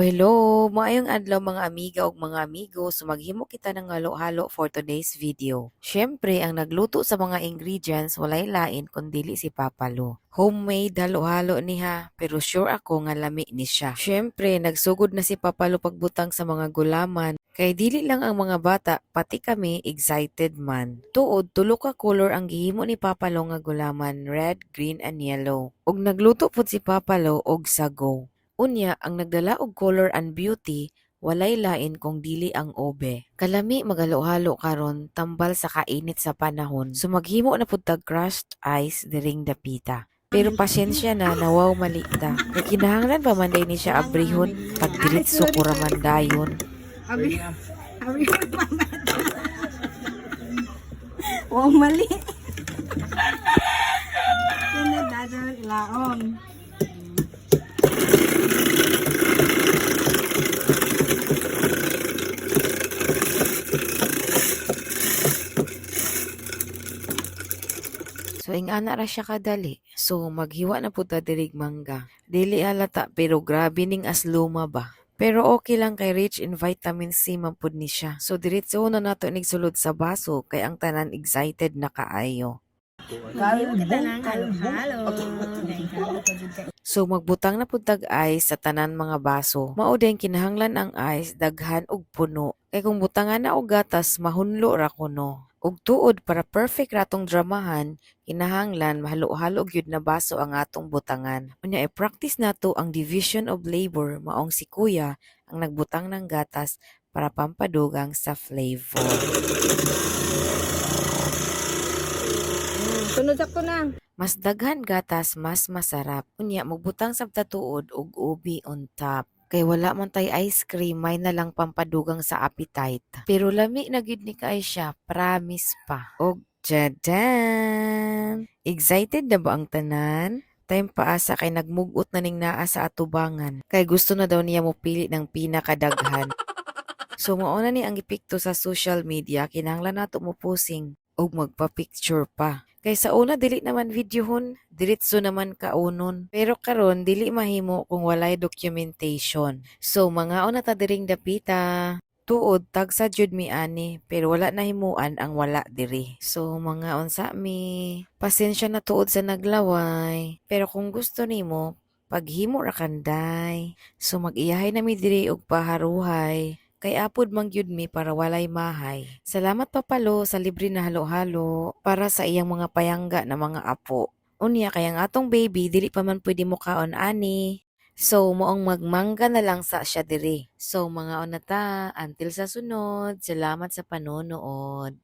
Hello, maayong adlaw mga amiga ug mga amigo. So maghimo kita ng halo-halo for today's video. Syempre, ang nagluto sa mga ingredients walay lain kundili si Papa Lo. Homemade halo-halo niya, pero sure ako nga lami ni siya. Syempre, nagsugod na si Papa Lo pagbutang sa mga gulaman. Kay dili lang ang mga bata, pati kami excited man. Tuod, tulo ka color ang gihimo ni Papa Lo nga gulaman, red, green, and yellow. Ug nagluto pud si Papa Lo og sago. Unya, ang nagdala og color and beauty, walay lain kung dili ang obe. Kalami magalo-halo karon tambal sa kainit sa panahon. So maghimo na pud tag crushed ice diring dapita. Pero pasyensya na nawaw malita. Kay kinahanglan pa man day ni siya abrihon pag diretso kuraman dayon. Abi, abi, wow, mali. Yan na dadawin ilaong. So ingana ra siya kadali. So maghiwa na pud ta dirig mangga. Dili halata pero grabe ning asluma ba. Pero okay lang kay rich in vitamin C man pud ni siya. So diretso na nato nig sulod sa baso kay ang tanan excited na kaayo. Hindi mo kita ng halo-halo. So magbutang na pud tag ice sa tanan mga baso. Mao din kinahanglan ang ice daghan ug puno. Kay kung butangan na og gatas mahunlo ra kuno. Ug tuod para perfect ratong dramahan, kinahanglan mahalo-halo gyud na baso ang atong butangan. Unya i-practice nato ang division of labor maong si Kuya ang nagbutang ng gatas para pampadugang sa flavor. Sunod ako na. Mas daghan gatas, mas masarap. Unya, magbutang sa tuod og ubi on top. Kay wala man tay ice cream, may na lang pampadugang sa appetite. Pero lami na gid ni kay siya, promise pa. Og jadan! Excited na ba ang tanan? Time paasa kay nagmugot na ning naa sa atubangan. Kay gusto na daw niya mo pili ng pinakadaghan. So mauna ni ang ipikto sa social media, kinahanglan nato mo posing og magpa-picture pa. Kay sa una dili naman videohon, diretso naman kaunon. Pero karon dili mahimo kung walay documentation. So mga una ta diring dapita. Tuod tag sa jud mi ani, pero wala na himuan ang wala diri. So mga unsa mi, pasensya na tuod sa naglaway. Pero kung gusto nimo, paghimo ra kanday. So mag-iyahay na mi diri og paharuhay. Kay apod mang gyud mi para walay mahay. Salamat Papalo sa libre na halo-halo para sa iyang mga payangga na mga apo. Unya kay ang atong baby dili pa man pwede mo kaon ani. So moong magmangga na lang sa siya diri. So mga onata, until sa sunod. Salamat sa panonood.